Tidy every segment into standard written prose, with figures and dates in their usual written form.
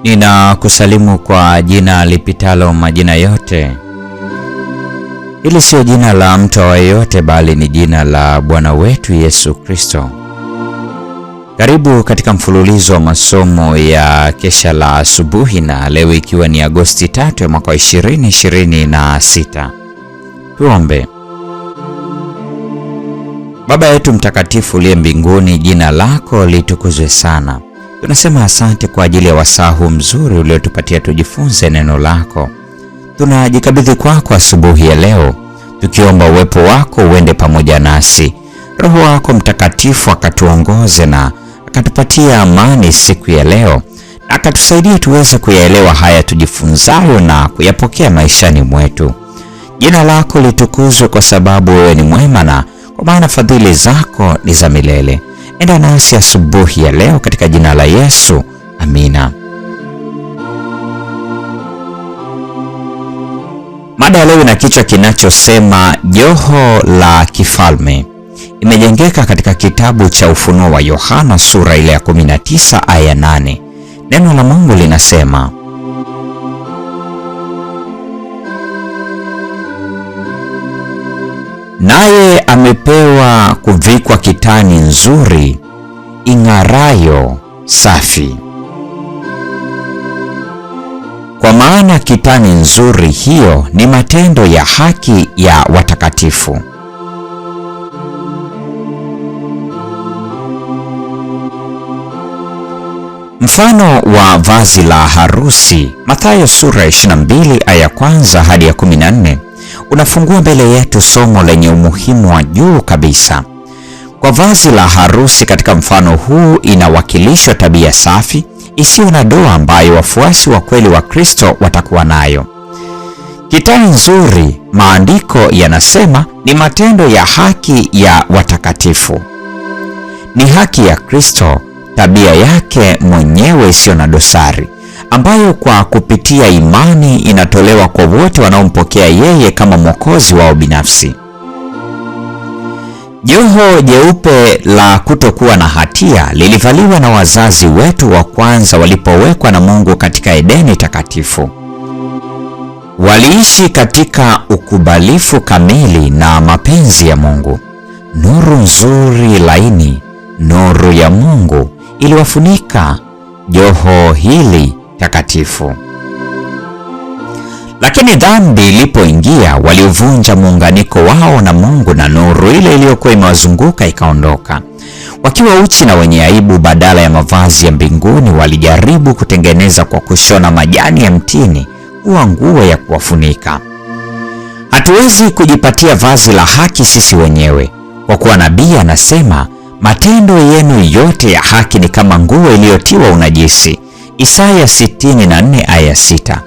Ninakusalimu kwa jina lipitalo majina yote. Hili sio jina la mtu yeyote, bali ni jina la Bwana wetu Yesu Kristo. Karibu katika mfululizo wa masomo ya kesha la asubuhi, na leo ikiwa ni Agosti 3 mwaka 2026. Tuombe. Baba yetu mtakatifu uliye mbinguni, jina lako litukuzwe sana. Tunasema asante kwa ajili ya wasaa mzuri uliotupatia tujifunze neno lako. Tunajikabidhi kwako asubuhi ya leo, tukiomba uwepo wako uende pamoja nasi. Roho wako mtakatifu akatuongoze na akatupatia amani siku ya leo, na akatusaidia tuweze kuyaelewa haya tujifunzayo na kuyapokea maishani mwetu. Jina lako litukuzwe kwa sababu wewe ni mwema, na kwa maana fadhili zako ni za milele. Enda nasi asubuhi ya leo katika jina la Yesu. Amina. Mada ya leo ina kichwa kinachosema joho la kifalme. Imejengeka katika kitabu cha Ufunuo wa Yohana sura ile ya 19 aya 8. Neno la Mungu linasema, naye amepewa kuvikwa kitani nzuri ing'arayo safi. Kwa maana kitani nzuri hiyo ni matendo ya haki ya watakatifu. Mfano wa vazi la harusi, Mathayo sura 22 aya kwanza hadi ya 14, unafungua mbele yetu somo lenye umuhimu wa juu kabisa. Kwa vazi la harusi katika mfano huu inawakilishwa tabia safi isiyo na doa ambayo wafuasi wa kweli wa Kristo watakuwa nayo. Kitani nzuri, maandiko yanasema, ni matendo ya haki ya watakatifu. Ni haki ya Kristo, tabia yake mwenyewe isiyo na dosari, ambayo kwa kupitia imani inatolewa kwa wote wanaompokea yeye kama Mwokozi wao binafsi. Joho jeupe la kutokuwa na hatia lilivaliwa na wazazi wetu wa kwanza walipowekwa na Mungu katika Edeni takatifu. Waliishi katika ukubalifu kamili na mapenzi ya Mungu. Nuru nzuri laini, nuru ya Mungu, iliwafunika joho hili takatifu. Lakini dhambi ilipoingia, waliuvunja muunganiko wao na Mungu, na nuru ile iliyokuwa imewazunguka ikaondoka. Wakiwa uchi na wenye aibu, badala ya mavazi ya mbinguni, walijaribu kutengeneza kwa kushona majani ya mtini kuwa nguo ya kuwafunika. Hatuwezi kujipatia vazi la haki sisi wenyewe, kwa kuwa nabii anasema, matendo yenu yote ya haki ni kama nguo iliyotiwa unajisi. Isaya 64 aya 6.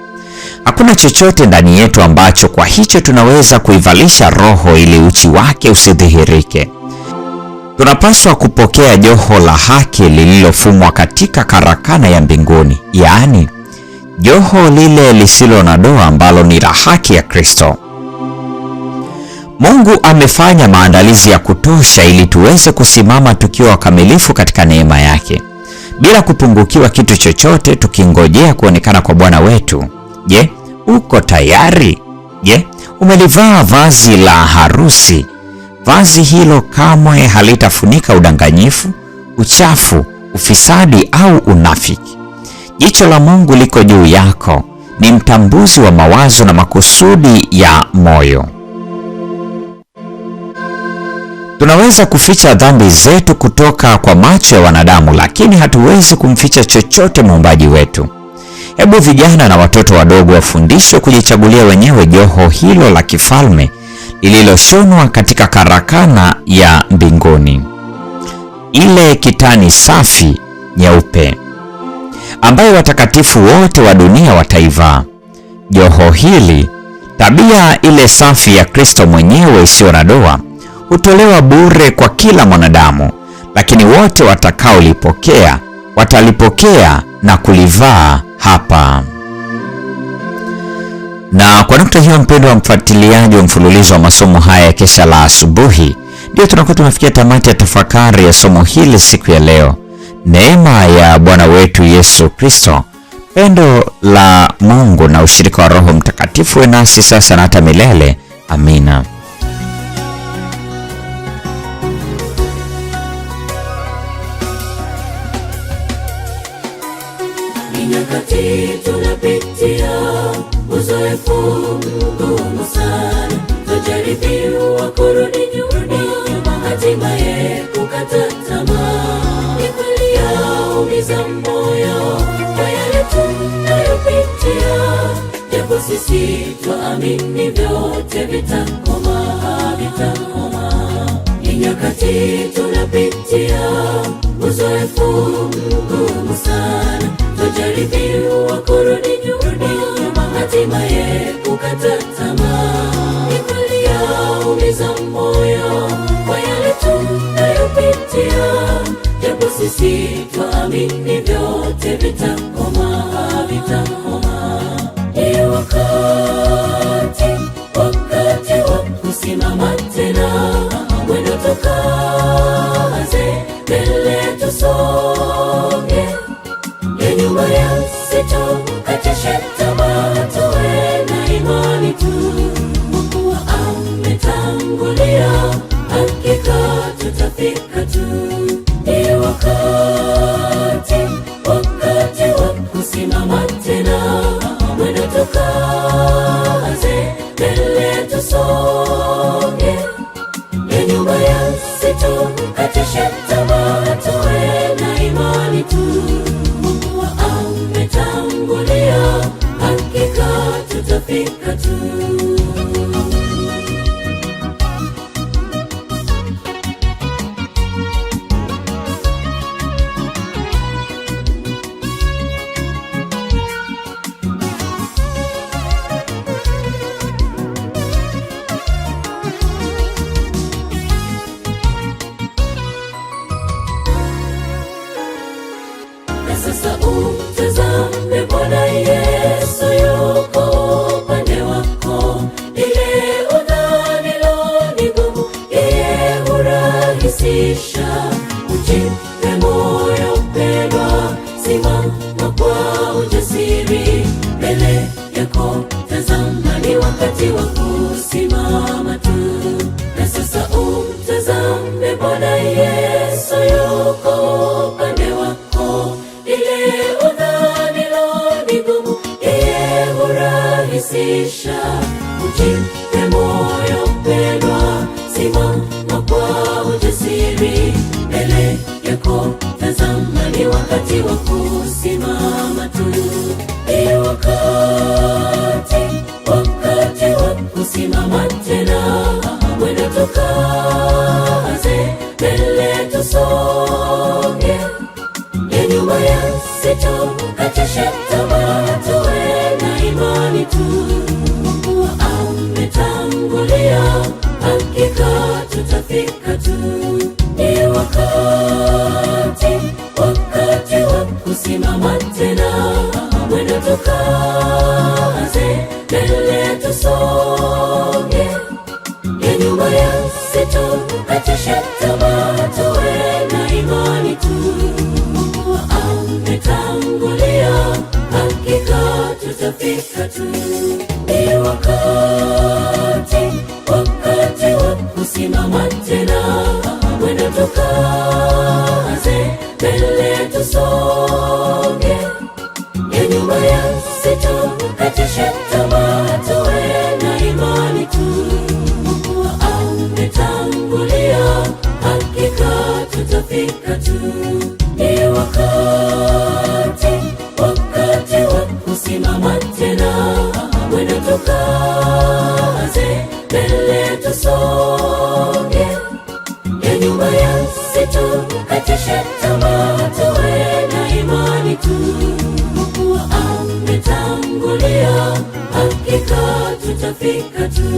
Hakuna chochote ndani yetu ambacho kwa hicho tunaweza kuivalisha roho ili uchi wake usidhihirike. Tunapaswa kupokea joho la haki lililofumwa katika karakana ya mbinguni, yaani joho lile lisilo na doa ambalo ni la haki ya Kristo. Mungu amefanya maandalizi ya kutosha ili tuweze kusimama tukiwa wakamilifu katika neema yake, bila kupungukiwa kitu chochote, tukingojea kuonekana kwa Bwana wetu. Je, uko tayari? Je, umelivaa vazi la harusi? Vazi hilo kamwe halitafunika udanganyifu, uchafu, ufisadi au unafiki. Jicho la Mungu liko juu yako, ni mtambuzi wa mawazo na makusudi ya moyo. Tunaweza kuficha dhambi zetu kutoka kwa macho ya wanadamu, lakini hatuwezi kumficha chochote muumbaji wetu. Hebu vijana na watoto wadogo wafundishwe kujichagulia wenyewe joho hilo la kifalme lililoshonwa katika karakana ya mbinguni, ile kitani safi nyeupe ambayo watakatifu wote wa dunia wataivaa. Joho hili, tabia ile safi ya Kristo mwenyewe isiyo na doa, hutolewa bure kwa kila mwanadamu, lakini wote watakaolipokea watalipokea na kulivaa hapa. Na kwa nukta hiyo, mpendwa wa mfuatiliaji wa mfululizo wa masomo haya ya kesha la asubuhi, ndio tunakuwa tumefikia tamati ya tafakari ya somo hili siku ya leo. Neema ya Bwana wetu Yesu Kristo, Pendo la Mungu na ushirika wa Roho Mtakatifu uwe nasi sasa na hata milele. Amina. Nyakati tunapitia uzoefu mgumu sana, tujaribiwa kurudi nyuma, hatimaye kukata tamaa. Ni kweli yaumiza moyo kwa yale tunayopitia, japo sisi twaamini vyote vitakoma, vitakoma. Ni nyakati tunapitia uzoefu mgumu sana, tujaribiwa kurudi nyuma, hatimaye kukata tamaa. Ni kweli yaumiza moyo kwa yale tunayopitia, japo sisi twaamini vyote vitakoma, vitakoma. Ni wakati wa kusimama tena, mwendo tukaze, mbele tusonge, ya nyuma yasitukatishe tamaa, tuwe na imani tu, Mungu ametangulia, hakika tutafika tu. Ni wakati wa kusimama tena, mwendo tukaze, mbele tusonge, ya nyuma yasitukatishe tamaa, tuwe na imani tu, Mungu ametangulia, hakika tutafika tu. Sasa umtazame Bwana Yesu, yuko upande wako. Ile udhanilo ni gumu, yeye hurahisisha. Ujipe moyo mpendwa, simama kwa ujasiri, mbele yako tazama, ni wakati wa kusimama tu. Na sasa umtazame Bwana Yesu, yuko upande wako. Ile udhanilo ni gumu, yeye hurahisisha. Ujipe moyo mpendwa, simama kwa ujasiri, mbele yako tazama, ni wakati wa kusimama tu. Ni wakati wa kusimama tena, mwendo tukaze, mbele tusonge, ya nyuma yasitukatishe tamaa, tuwe na imani tu, Mungu ametangulia, hakika tutafika tu. Ni wakati wa kusimama tena, mwendo tukaze, mbele tusonge, ya nyuma yasitukatishe tamaa, tuwe na imani tu, Mungu ametangulia, hakika tutafika tu. Ni wakati wa kusimama tena, mwendo tukaze, mbele tusonge, ya nyuma yasitukatishe tamaa, tuwe na imani tu, Mungu ametangulia, hakika tutafika tu. Ni wakati wa kusimama tena, mwendo tukaze, mbele tusonge, ya nyuma yasitukatishe tamaa, tuwe na imani tu, Mungu ametangulia, hakika tutafika tu.